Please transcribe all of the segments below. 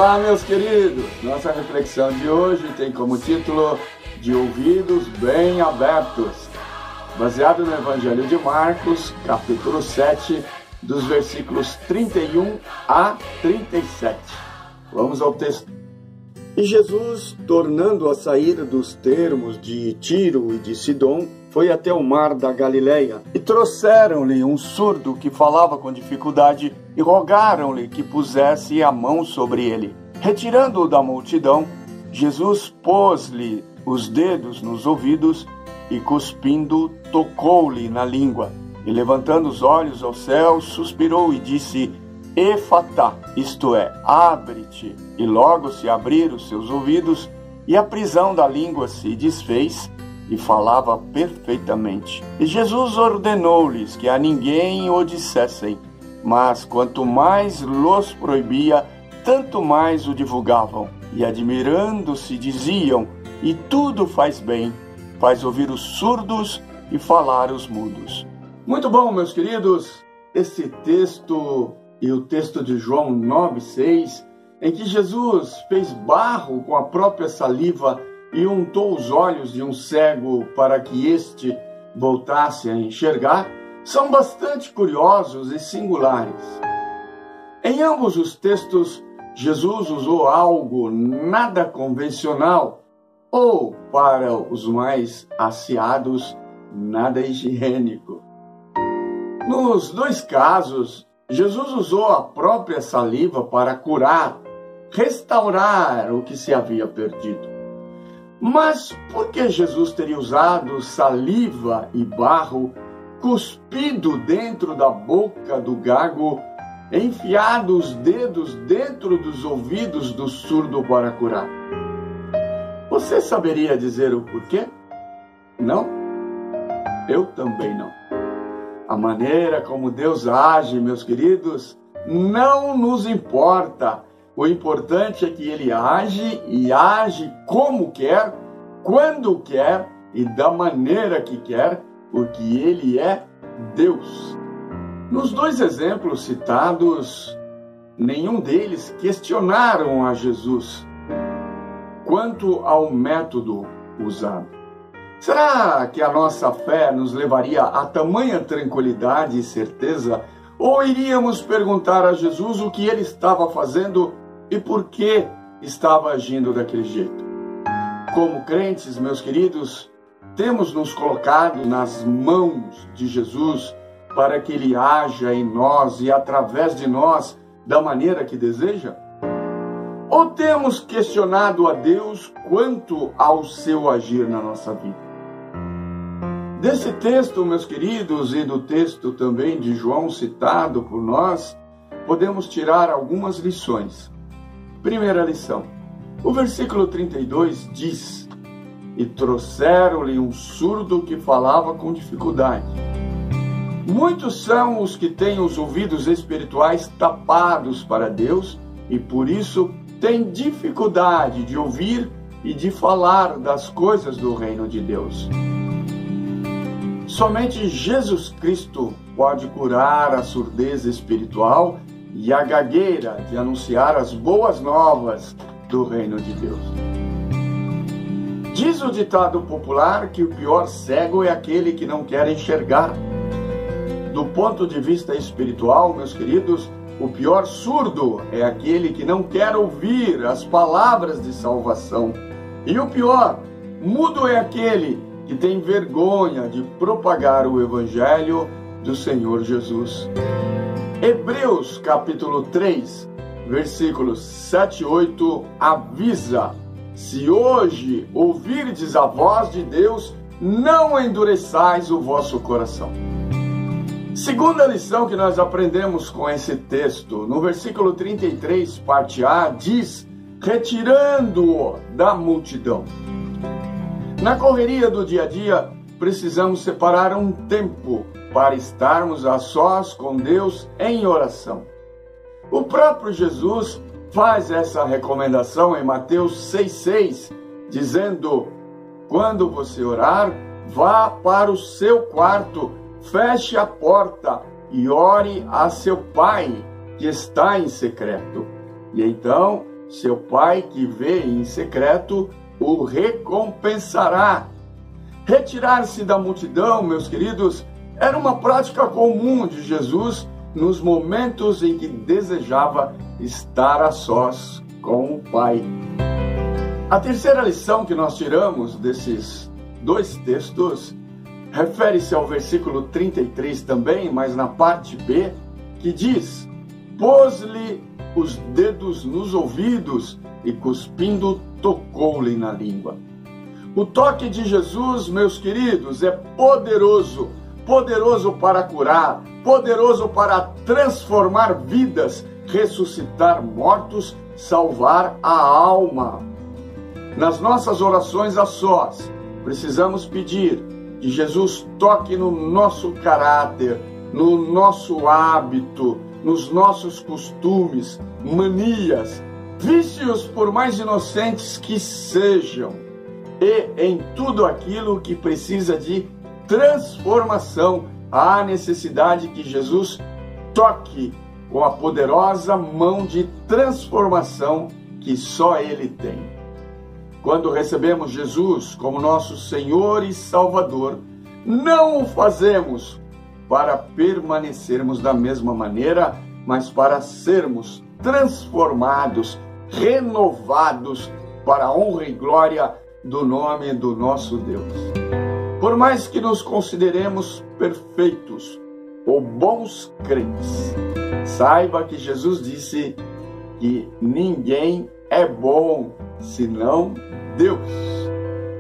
Olá, meus queridos! Nossa reflexão de hoje tem como título De Ouvidos Bem Abertos, baseado no Evangelho de Marcos, capítulo 7, dos versículos 31 a 37. Vamos ao texto. E Jesus, tornando a sair dos termos de Tiro e de Sidom, foi até o mar da Galileia, e trouxeram-lhe um surdo que falava com dificuldade, e rogaram-lhe que pusesse a mão sobre ele. Retirando-o da multidão, Jesus pôs-lhe os dedos nos ouvidos, e cuspindo, tocou-lhe na língua. E levantando os olhos ao céu, suspirou e disse: Efatá, isto é, abre-te. E logo se abriram os seus ouvidos, e a prisão da língua se desfez, e falava perfeitamente. E Jesus ordenou-lhes que a ninguém o dissessem, mas quanto mais los proibia, tanto mais o divulgavam. E admirando-se diziam: E tudo faz bem, faz ouvir os surdos e falar os mudos. Muito bom, meus queridos, esse texto e o texto de João 9,6, em que Jesus fez barro com a própria saliva e untou os olhos de um cego para que este voltasse a enxergar, são bastante curiosos e singulares. Em ambos os textos, Jesus usou algo nada convencional, ou, para os mais aciados, nada higiênico. Nos dois casos, Jesus usou a própria saliva para curar, restaurar o que se havia perdido. Mas por que Jesus teria usado saliva e barro, cuspido dentro da boca do gago, enfiado os dedos dentro dos ouvidos do surdo para curar? Você saberia dizer o porquê? Não? Eu também não. A maneira como Deus age, meus queridos, não nos importa. O importante é que Ele age e age como quer, quando quer e da maneira que quer, porque Ele é Deus. Nos dois exemplos citados, nenhum deles questionaram a Jesus quanto ao método usado. Será que a nossa fé nos levaria a tamanha tranquilidade e certeza? Ou iríamos perguntar a Jesus o que Ele estava fazendo e por que estava agindo daquele jeito? Como crentes, meus queridos, temos nos colocado nas mãos de Jesus para que Ele haja em nós e através de nós da maneira que deseja? Ou temos questionado a Deus quanto ao seu agir na nossa vida? Desse texto, meus queridos, e do texto também de João citado por nós, podemos tirar algumas lições. Primeira lição, o versículo 32 diz: E trouxeram-lhe um surdo que falava com dificuldade. Muitos são os que têm os ouvidos espirituais tapados para Deus e por isso têm dificuldade de ouvir e de falar das coisas do reino de Deus. Somente Jesus Cristo pode curar a surdez espiritual e a gagueira de anunciar as boas novas do reino de Deus. Diz o ditado popular que o pior cego é aquele que não quer enxergar. Do ponto de vista espiritual, meus queridos, o pior surdo é aquele que não quer ouvir as palavras de salvação. E o pior mudo é aquele que tem vergonha de propagar o Evangelho do Senhor Jesus. Hebreus capítulo 3, versículos 7 e 8 avisa: Se hoje ouvirdes a voz de Deus, não endureçais o vosso coração. Segunda lição que nós aprendemos com esse texto, no versículo 33, parte A, diz: retirando-o da multidão. Na correria do dia a dia, precisamos separar um tempo para estarmos a sós com Deus em oração. O próprio Jesus faz essa recomendação em Mateus 6,6, dizendo: quando você orar, vá para o seu quarto, feche a porta e ore a seu Pai, que está em secreto. E então seu Pai que vê em secreto o recompensará. Retirar-se da multidão, meus queridos, era uma prática comum de Jesus nos momentos em que desejava estar a sós com o Pai. A terceira lição que nós tiramos desses dois textos refere-se ao versículo 33 também, mas na parte B, que diz: pôs-lhe os dedos nos ouvidos e, cuspindo, tocou-lhe na língua. O toque de Jesus, meus queridos, é poderoso, poderoso para curar, poderoso para transformar vidas, ressuscitar mortos, salvar a alma. Nas nossas orações a sós, precisamos pedir que Jesus toque no nosso caráter, no nosso hábito, nos nossos costumes, manias, vícios, por mais inocentes que sejam, e em tudo aquilo que precisa de transformação. Há necessidade que Jesus toque com a poderosa mão de transformação que só Ele tem. Quando recebemos Jesus como nosso Senhor e Salvador, não o fazemos para permanecermos da mesma maneira, mas para sermos transformados, renovados para a honra e glória do nome do nosso Deus. Por mais que nos consideremos perfeitos ou bons crentes, saiba que Jesus disse que ninguém é bom senão Deus.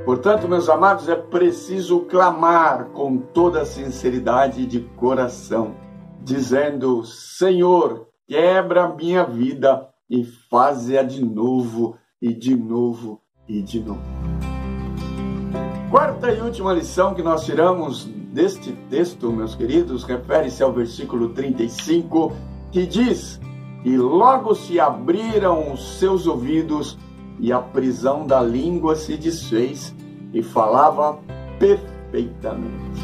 Portanto, meus amados, é preciso clamar com toda a sinceridade de coração, dizendo: Senhor, quebra a minha vida e faze-a de novo, e de novo, e de novo. Quarta e última lição que nós tiramos deste texto, meus queridos, refere-se ao versículo 35, que diz: e logo se abriram os seus ouvidos, e a prisão da língua se desfez, e falava perfeitamente.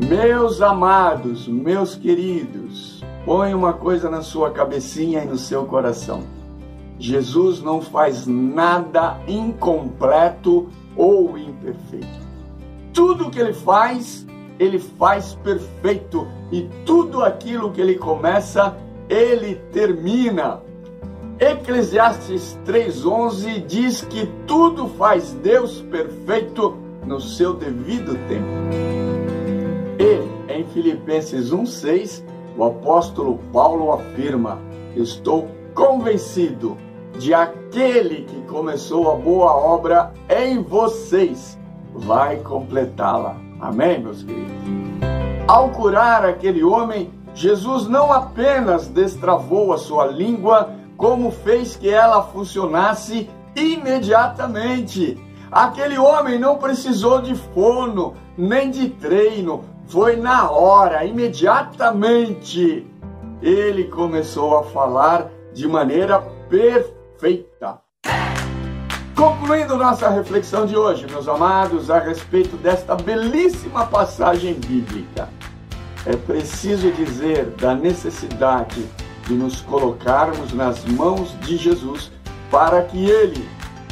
Meus amados, meus queridos, põe uma coisa na sua cabecinha e no seu coração: Jesus não faz nada incompleto ou imperfeito. Tudo que Ele faz perfeito, e tudo aquilo que Ele começa, Ele termina. Eclesiastes 3:11 diz que tudo faz Deus perfeito no seu devido tempo. E em Filipenses 1:6, o apóstolo Paulo afirma: estou convencido de aquele que começou a boa obra em vocês, vai completá-la. Amém, meus queridos? Ao curar aquele homem, Jesus não apenas destravou a sua língua, como fez que ela funcionasse imediatamente. Aquele homem não precisou de fono, nem de treino. Foi na hora, imediatamente. Ele começou a falar de maneira perfeita. Concluindo nossa reflexão de hoje, meus amados, a respeito desta belíssima passagem bíblica, é preciso dizer da necessidade de nos colocarmos nas mãos de Jesus para que Ele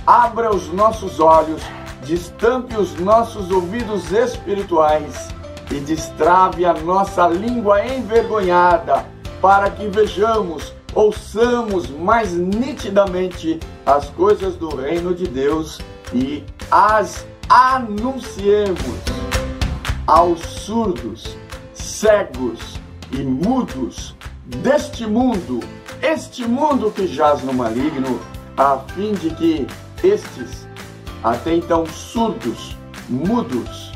abra os nossos olhos, destampe os nossos ouvidos espirituais e destrave a nossa língua envergonhada, para que vejamos, ouçamos mais nitidamente as coisas do reino de Deus e as anunciemos aos surdos, cegos e mudos deste mundo, este mundo que jaz no maligno, a fim de que estes, até então surdos, mudos,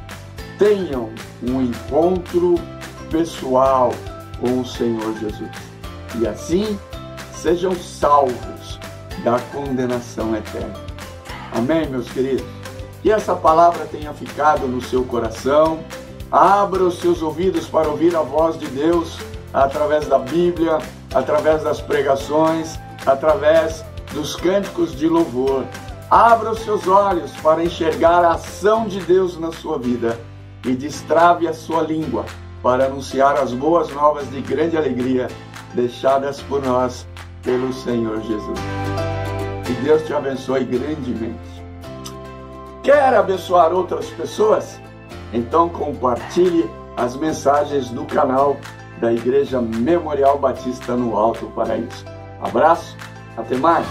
tenham um encontro pessoal com o Senhor Jesus. E assim sejam salvos da condenação eterna. Amém, meus queridos? Que essa palavra tenha ficado no seu coração. Abra os seus ouvidos para ouvir a voz de Deus através da Bíblia, através das pregações, através dos cânticos de louvor. Abra os seus olhos para enxergar a ação de Deus na sua vida e destrave a sua língua para anunciar as boas novas de grande alegria deixadas por nós pelo Senhor Jesus. Que Deus te abençoe grandemente. Quer abençoar outras pessoas? Então compartilhe as mensagens do canal da Igreja Memorial Batista no Alto Paraíso. Abraço, até mais!